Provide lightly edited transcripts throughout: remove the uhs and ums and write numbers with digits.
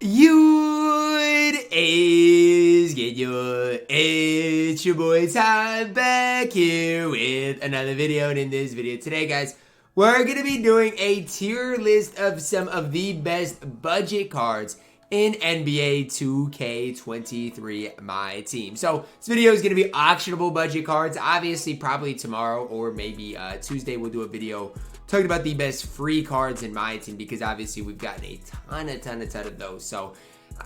It's your boy Ty back here with another video. And in this video today, guys, we're going to be doing a tier list of some of the best budget cards in NBA 2K23 MyTEAM. So this video is going to be auctionable budget cards. Obviously, probably tomorrow or maybe Tuesday we'll do a video talking about the best free cards in MyTEAM, because obviously we've gotten a ton of those. So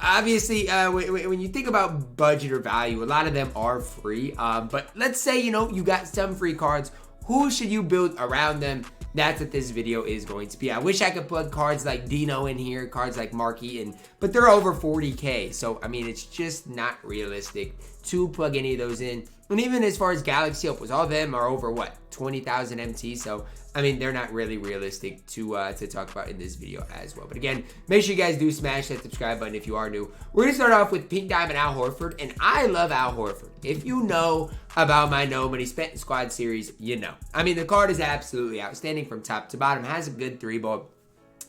obviously, when you think about budget or value, a lot of them are free. But let's say, you got some free cards. Who should you build around them? That's what this video is going to be. I wish I could put cards like Dino in here, cards like Markey, but they're over 40K. So, I mean, it's just not realistic to plug any of those in. And even as far as Galaxy Opals, all of them are over, 20,000 MT. So, I mean, they're not really realistic to talk about in this video as well. But again, make sure you guys do smash that subscribe button if you are new. We're going to start off with Pink Diamond Al Horford, and I love Al Horford. If you know about my No Money Spent Squad series, you know. I mean, the card is absolutely outstanding from top to bottom. Has a good three ball.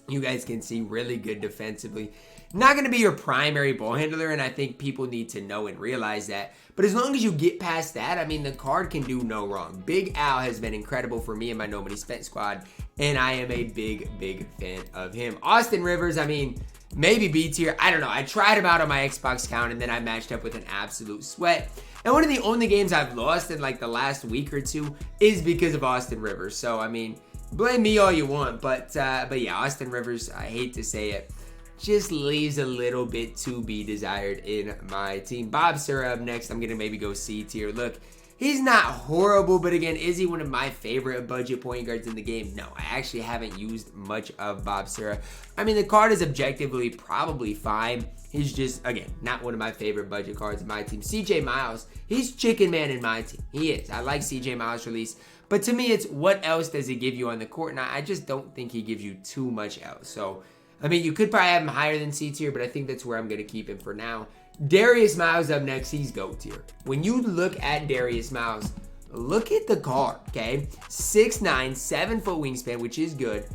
You guys can see really good defensively. Not going to be your primary ball handler, and I think people need to know and realize that. But as long as you get past that, I mean, the card can do no wrong. Big Al has been incredible for me and my No Money Spent squad, and I am a big fan of him. Austin Rivers, I mean, maybe B tier. I don't know. I tried him out on my Xbox account, and then I matched up with an absolute sweat. And one of the only games I've lost in like the last week or two is because of Austin Rivers. So, I mean, blame me all you want, but yeah, Austin Rivers, I hate to say it, just leaves a little bit to be desired in my team. Bob Sura up next. I'm gonna maybe go C tier. Look, he's not horrible, but again, is he one of my favorite budget point guards in the game? No, I actually haven't used much of Bob Sura. I mean, the card is objectively probably fine. He's just, again, not one of my favorite budget cards in my team. CJ Miles, he's chicken man in my team. He is. I like CJ Miles' release. But to me, it's what else does he give you on the court? And I just don't think he gives you too much else. So, I mean, you could probably have him higher than C tier, but I think that's where I'm going to keep him for now. Darius Miles up next. He's GOAT tier. When you look at Darius Miles, look at the card, okay? 6'9", 7-foot wingspan, which is good.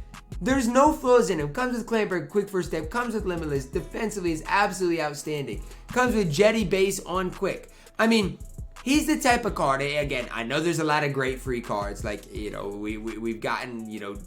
There's no flaws in him. Comes with clamber, quick first step. Comes with limitless. Defensively is absolutely outstanding. Comes with jetty base on quick. I mean, he's the type of card. Again, I know there's a lot of great free cards. Like, we've gotten,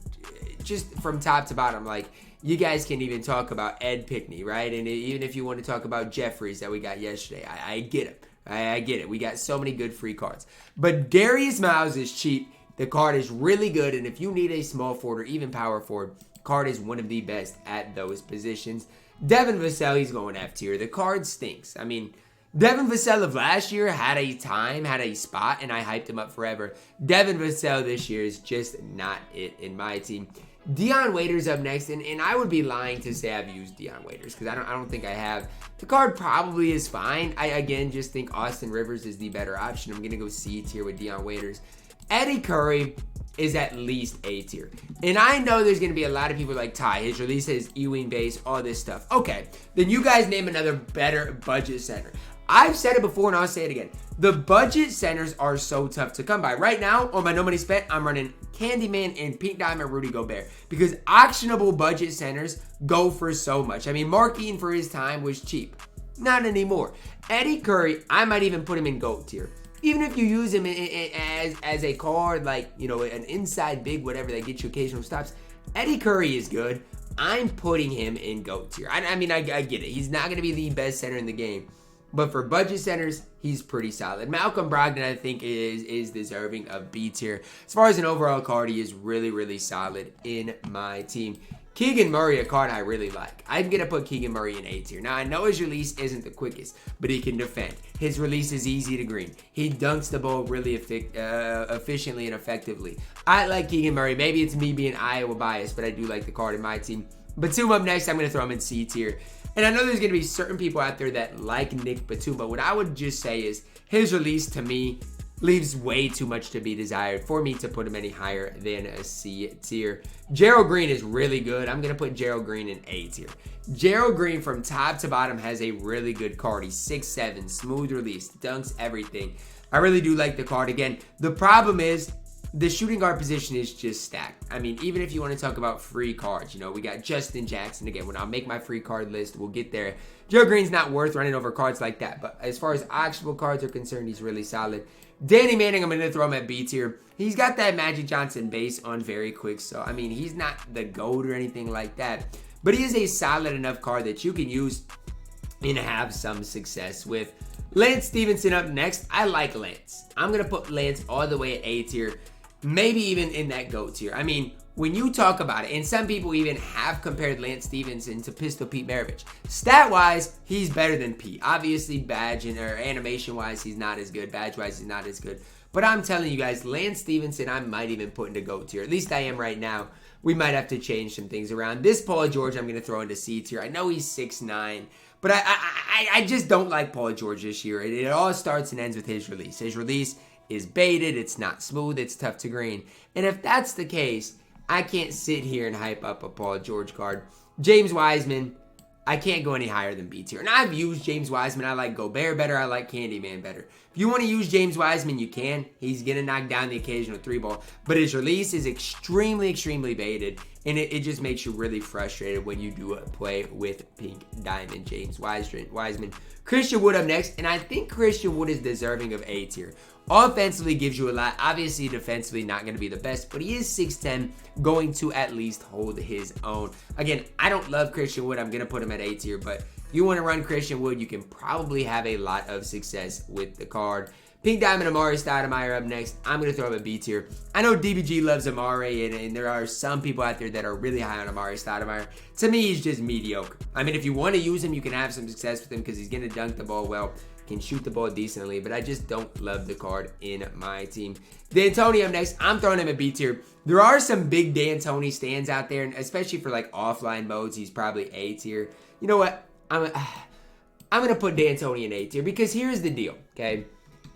just from top to bottom, like, you guys can even talk about Ed Pickney, right? And even if you want to talk about Jeffries that we got yesterday, I get it. I get it. We got so many good free cards. But Darius Miles is cheap. The card is really good. And if you need a small forward or even power forward, card is one of the best at those positions. Devin Vassell, he's going F tier. The card stinks. I mean, Devin Vassell of last year had a spot, and I hyped him up forever. Devin Vassell this year is just not it in my team. Dion Waiters up next, and I would be lying to say I've used Dion Waiters because I don't think I have. The card probably is fine. I again just think Austin Rivers is the better option. I'm gonna go C tier with Dion Waiters. Eddie Curry is at least A tier, and I know there's gonna be a lot of people like Ty. His release is Ewing base, all this stuff. Okay, then you guys name another better budget center. I've said it before and I'll say it again. The budget centers are so tough to come by. Right now, on my No Money Spent, I'm running Candyman and Pink Diamond Rudy Gobert because auctionable budget centers go for so much. I mean, Mark Eaton for his time was cheap. Not anymore. Eddie Curry, I might even put him in GOAT tier. Even if you use him as a card, like, an inside big, whatever, that gets you occasional stops, Eddie Curry is good. I'm putting him in GOAT tier. I mean, I get it. He's not going to be the best center in the game. But for budget centers, he's pretty solid. Malcolm Brogdon, I think, is deserving of B tier. As far as an overall card, he is really solid in my team. Keegan Murray, a card I really like. I'm going to put Keegan Murray in A tier. Now, I know his release isn't the quickest, but he can defend. His release is easy to green. He dunks the ball really efficiently and effectively. I like Keegan Murray. Maybe it's me being Iowa biased, but I do like the card in my team. Batum up next, I'm going to throw him in C tier. And I know there's going to be certain people out there that like Nick Batum, but what I would just say is his release to me leaves way too much to be desired for me to put him any higher than a C tier. Gerald Green is really good. I'm going to put Gerald Green in A tier. Gerald Green from top to bottom has a really good card. He's 6'7", smooth release, dunks everything. I really do like the card. Again, the problem is the shooting guard position is just stacked. I mean, even if you want to talk about free cards, you know, we got Justin Jackson. Again, when I'll make my free card list, we'll get there. Joe Green's not worth running over cards like that. But as far as actionable cards are concerned, he's really solid. Danny Manning, I'm going to throw him at B tier. He's got that Magic Johnson base on very quick. So, I mean, he's not the GOAT or anything like that. But he is a solid enough card that you can use and have some success with. Lance Stevenson up next. I like Lance. I'm going to put Lance all the way at A tier. Maybe even in that GOAT tier. I mean, when you talk about it, and some people even have compared Lance Stevenson to Pistol Pete Maravich. Stat-wise, he's better than Pete. Obviously, badge or animation-wise, he's not as good. Badge-wise, he's not as good. But I'm telling you guys, Lance Stevenson, I might even put into GOAT tier. At least I am right now. We might have to change some things around. This Paul George, I'm going to throw into C tier. I know he's 6'9", but I just don't like Paul George this year. It all starts and ends with his release. His release is baited, it's not smooth, it's tough to green. And if that's the case, I can't sit here and hype up a Paul George card. James Wiseman, I can't go any higher than B tier. And I've used James Wiseman. I like Gobert better. I like Candyman better. If you want to use James Wiseman, you can. He's going to knock down the occasional 3-ball. But his release is extremely, extremely baited. And it just makes you really frustrated when you do play with Pink Diamond James Wiseman. Christian Wood up next. And I think Christian Wood is deserving of A tier. Offensively gives you a lot. Obviously, defensively not going to be the best, but he is 6'10", going to at least hold his own. Again, I don't love Christian Wood. I'm going to put him at A tier, but if you want to run Christian Wood, you can probably have a lot of success with the card. Pink Diamond Amari Stoudemire up next. I'm going to throw him at B tier. I know DBG loves Amari, and there are some people out there that are really high on Amari Stoudemire. To me, he's just mediocre. I mean, if you want to use him, you can have some success with him because he's going to dunk the ball well. Can shoot the ball decently, but I just don't love the card in my team. D'Antoni up next. I'm throwing him at B tier. There are some big D'Antoni stands out there, and especially for like offline modes, he's probably A tier. You know what? I'm gonna put D'Antoni in A tier because here's the deal. Okay,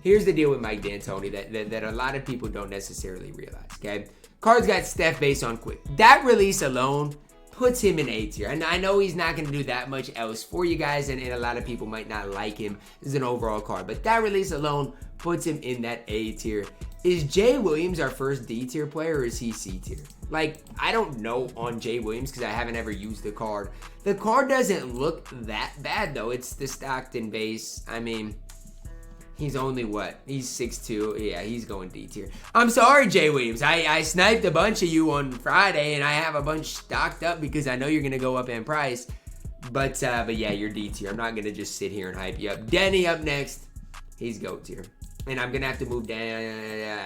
here's the deal with Mike D'Antoni that a lot of people don't necessarily realize. Okay, card's got Steph base on quick. That release alone puts him in A tier. And I know he's not going to do that much else for you guys, and a lot of people might not like him as an overall card. But that release alone puts him in that A tier. Is Jay Williams our first D tier player, or is he C tier? Like, I don't know on Jay Williams because I haven't ever used the card. The card doesn't look that bad, though. It's the Stockton base. I mean, he's only what? He's 6'2". Yeah, he's going D tier. I'm sorry, Jay Williams. I sniped a bunch of you on Friday, and I have a bunch stocked up because I know you're going to go up in price. But yeah, you're D tier. I'm not going to just sit here and hype you up. Denny up next. He's GOAT tier. And I'm going to have to move down.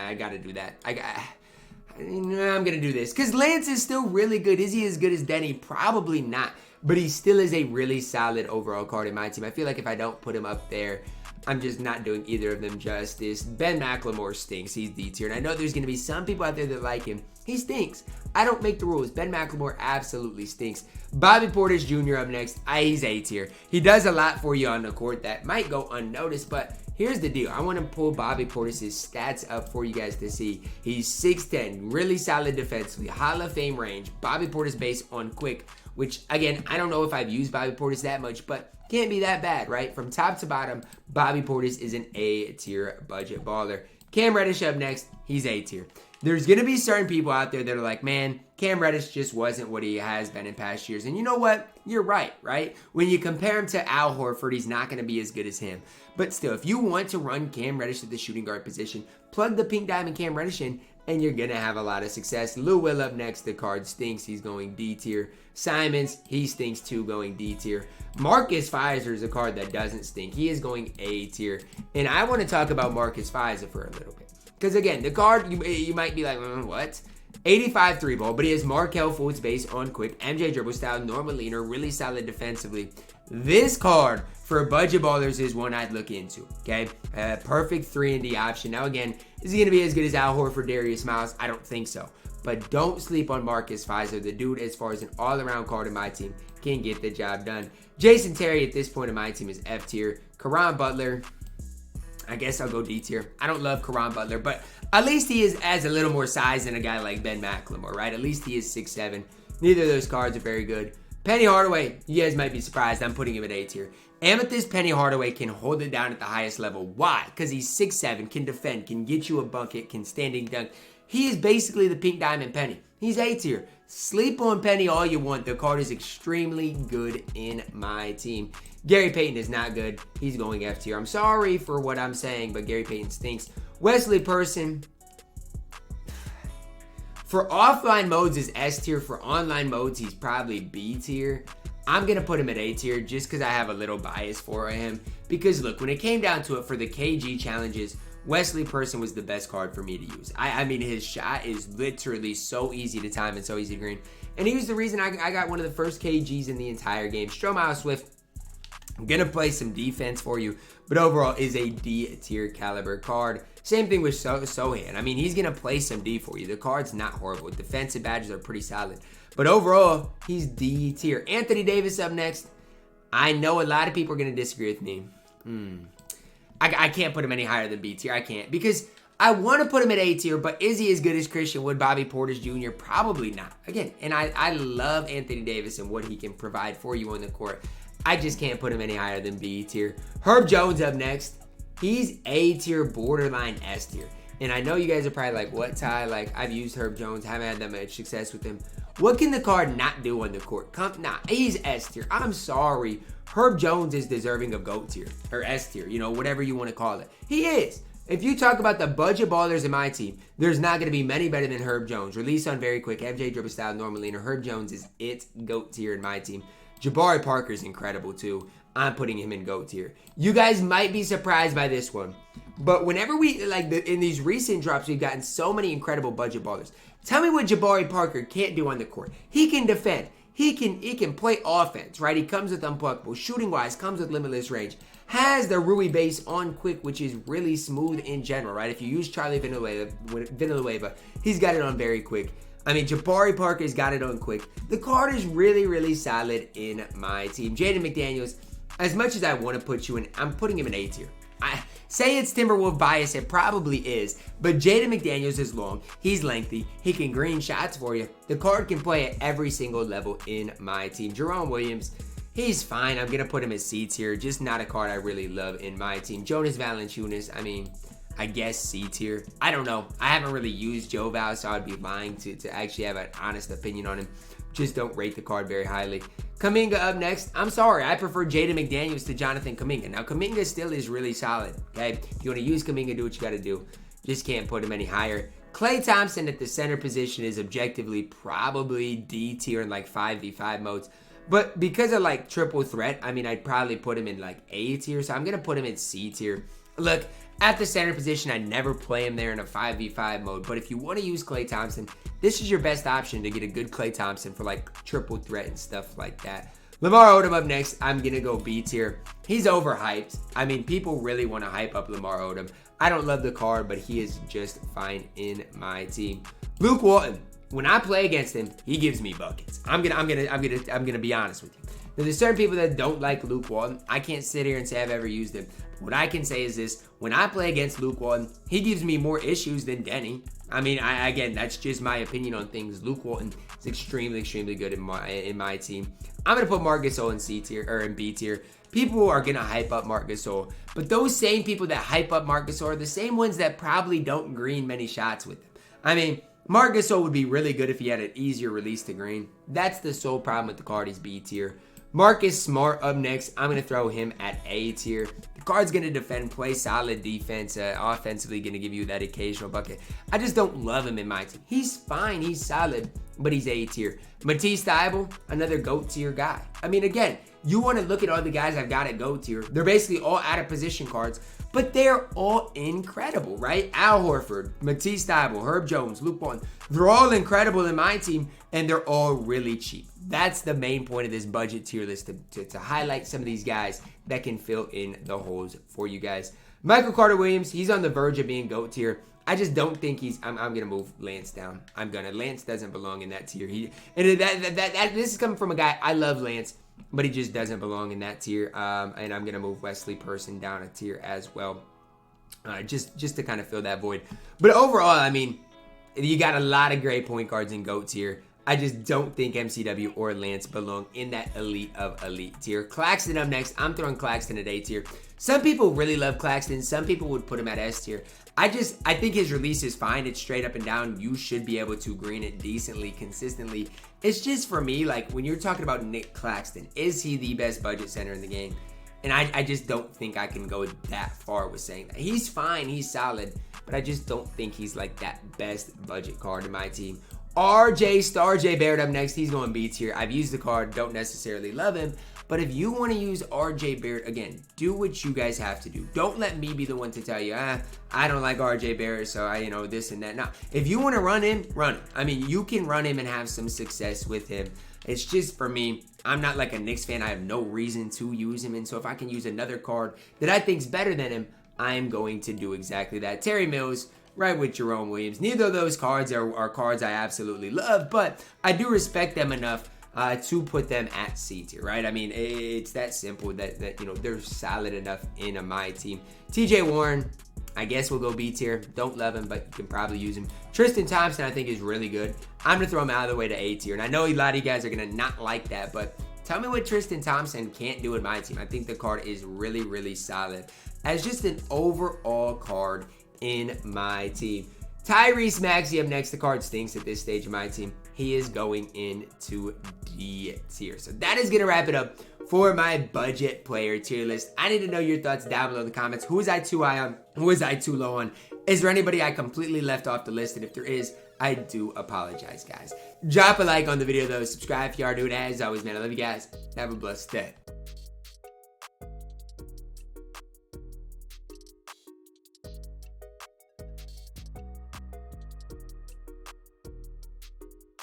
I got to do that. I'm going to do this. Because Lance is still really good. Is he as good as Denny? Probably not. But he still is a really solid overall card in my team. I feel like if I don't put him up there, I'm just not doing either of them justice. Ben McLemore stinks. He's D tier. And I know there's going to be some people out there that like him. He stinks. I don't make the rules. Ben McLemore absolutely stinks. Bobby Portis Jr. up next. He's A tier. He does a lot for you on the court that might go unnoticed, but here's the deal. I want to pull Bobby Portis' stats up for you guys to see. He's 6'10", really solid defensively, Hall of Fame range. Bobby Portis base on quick, which, again, I don't know if I've used Bobby Portis that much, but can't be that bad, right? From top to bottom, Bobby Portis is an A tier budget baller. Cam Reddish up next. He's A tier. There's going to be certain people out there that are like, man, Cam Reddish just wasn't what he has been in past years. And you know what? You're right? When you compare him to Al Horford, he's not going to be as good as him. But still, if you want to run Cam Reddish at the shooting guard position, plug the Pink Diamond Cam Reddish in, and you're going to have a lot of success. Lou Will up next. The card stinks. He's going D tier. Simons, he stinks too, going D tier. Marcus Fizer is a card that doesn't stink. He is going A tier. And I want to talk about Marcus Fizer for a little bit. Because again, the card, you might be like, what? 85 3-ball, but he has Markelle Fultz base on quick, MJ dribble style, normal leaner, really solid defensively. This card for budget ballers is one I'd look into, okay? Perfect 3-and-D option. Now again, is he going to be as good as Al Horford, Darius Miles? I don't think so. But don't sleep on Marcus Fizer. The dude, as far as an all-around card in my team, can get the job done. Jason Terry at this point in my team is F tier. Caron Butler, I guess I'll go D tier. I don't love Caron Butler, but at least he has a little more size than a guy like Ben McLemore, right? At least he is 6'7". Neither of those cards are very good. Penny Hardaway, you guys might be surprised. I'm putting him at A tier. Amethyst Penny Hardaway can hold it down at the highest level. Why? Because he's 6'7", can defend, can get you a bucket, can standing dunk. He is basically the pink diamond Penny. He's A tier. Sleep on Penny all you want. The card is extremely good in my team. Gary Payton is not good. He's going F tier. I'm sorry for what I'm saying, but Gary Payton stinks. Wesley Person, for offline modes, is S tier. For online modes, he's probably B tier. I'm going to put him at A tier just because I have a little bias for him. Because look, when it came down to it for the KG challenges, Wesley Person was the best card for me to use. I mean, his shot is literally so easy to time and so easy to green. And he was the reason I got one of the first KGs in the entire game. Stromae Swift, I'm going to play some defense for you, but overall is a D tier caliber card. Same thing with Sohan. I mean, he's going to play some D for you. The card's not horrible. Defensive badges are pretty solid. But overall, he's D tier. Anthony Davis up next. I know a lot of people are going to disagree with me. I can't put him any higher than B tier. I can't. Because I want to put him at A tier, but is he as good as Christian Wood, Bobby Portis Jr.? Probably not. Again, and I love Anthony Davis and what he can provide for you on the court. I just can't put him any higher than B tier. Herb Jones up next. He's A tier, borderline S tier. And I know you guys are probably like, what, Ty? Like, I've used Herb Jones. Haven't had that much success with him. What can the card not do on the court? Nah, he's S tier. I'm sorry. Herb Jones is deserving of GOAT tier. Or S tier. You know, whatever you want to call it. He is. If you talk about the budget ballers in my team, there's not going to be many better than Herb Jones. Release on very quick. MJ dribble style normally. And Herb Jones is its GOAT tier in my team. Jabari Parker's incredible too. I'm putting him in GOAT tier. You guys might be surprised by this one. But whenever we, in these recent drops, we've gotten so many incredible budget ballers. Tell me what Jabari Parker can't do on the court. He can defend. He can play offense, right? He comes with unpluckable. Shooting-wise, comes with limitless range. Has the Rui base on quick, which is really smooth in general, right? If you use Charlie Villanueva, he's got it on very quick. I mean, Jabari Parker's got it on quick. The card is really, really solid in my team. Jaden McDaniels, as much as I want to put you in, I'm putting him in A tier. I say it's Timberwolf bias, it probably is, but Jaden McDaniels is long, he's lengthy, he can green shots for you. The card can play at every single level in my team. Jerome Williams, he's fine. I'm going to put him at C tier, just not a card I really love in my team. Jonas Valanciunas, I mean, I guess C tier. I don't know. I haven't really used Joe Val, so I'd be lying to actually have an honest opinion on him. Just don't rate the card very highly. Kuminga up next. I'm sorry, I prefer Jaden McDaniels to Jonathan Kuminga. Now, Kuminga still is really solid, okay? If you want to use Kuminga, do what you got to do. Just can't put him any higher. Klay Thompson at the center position is objectively probably D tier in like 5v5 modes. But because of like triple threat, I mean, I'd probably put him in like A tier. So I'm going to put him in C tier. Look, at the center position, I never play him there in a 5v5 mode. But if you want to use Klay Thompson, this is your best option to get a good Klay Thompson for like triple threat and stuff like that. Lamar Odom up next. I'm going to go B tier. He's overhyped. I mean, people really want to hype up Lamar Odom. I don't love the card, but he is just fine in my team. Luke Walton. When I play against him, he gives me buckets. I'm gonna be honest with you. Now, there's certain people that don't like Luke Walton. I can't sit here and say I've ever used him. What I can say is this: when I play against Luke Walton, he gives me more issues than Denny. I mean, again, that's just my opinion on things. Luke Walton is extremely good in my team. I'm gonna put Marc Gasol in C tier or in B tier. People are gonna hype up Marc Gasol, but those same people that hype up Marc Gasol are the same ones that probably don't green many shots with him. I mean, Marc Gasol would be really good if he had an easier release to green. That's the sole problem with the card. He's B tier. Marcus Smart up next. I'm going to throw him at A tier. The card's going to defend, play solid defense, offensively going to give you that occasional bucket. I just don't love him in my team. He's fine. He's solid, but he's A tier. Matisse Thybulle, another GOAT tier guy. I mean, again, you want to look at all the guys I've got at GOAT tier. They're basically all out of position cards, but they're all incredible, right? Al Horford, Matisse Thybulle, Herb Jones, Luke Walton. They're all incredible in my team, and they're all really cheap. That's the main point of this budget tier list, to highlight some of these guys that can fill in the holes for you guys. Michael Carter-Williams, he's on the verge of being GOAT tier. I just don't think I'm going to move Lance down. Lance doesn't belong in that tier. This is coming from a guy, I love Lance, but he just doesn't belong in that tier. And I'm going to move Wesley Person down a tier as well, just to kind of fill that void. But overall, I mean, you got a lot of great point guards in GOAT tier. I just don't think MCW or Lance belong in that elite of elite tier. Claxton up next. I'm throwing Claxton at A tier. Some people really love Claxton. Some people would put him at S tier. I think his release is fine. It's straight up and down. You should be able to green it decently, consistently. It's just for me, like when you're talking about Nick Claxton, is he the best budget center in the game? And I just don't think I can go that far with saying that. He's fine, he's solid, but I just don't think he's like that best budget card in my team. RJ Star J Barrett up next. He's going B tier. I've used the card, don't necessarily love him. But if you want to use RJ Barrett, again, do what you guys have to do. Don't let me be the one to tell you, I don't like RJ Barrett, so this and that. No, if you want to run him, run him. I mean, you can run him and have some success with him. It's just for me, I'm not like a Knicks fan. I have no reason to use him. And so if I can use another card that I think is better than him, I'm going to do exactly that. Terry Mills, right with Jerome Williams. Neither of those cards are cards I absolutely love, but I do respect them enough to put them at C tier, right? I mean, it's that simple that they're solid enough in my team. TJ Warren, I guess we'll go B tier. Don't love him, but you can probably use him. Tristan Thompson, I think, is really good. I'm going to throw him out of the way to A tier. And I know a lot of you guys are going to not like that, but tell me what Tristan Thompson can't do in my team. I think the card is really, really solid as just an overall card in my team. Tyrese Maxey up next. The card stinks at this stage of my team. He is going into D tier. So that is going to wrap it up for my budget player tier list. I need to know your thoughts down below in the comments. Who is I too high on? Who is I too low on? Is there anybody I completely left off the list? And if there is, I do apologize, guys. Drop a like on the video, though. Subscribe if you are new. And as always, man, I love you guys. Have a blessed day.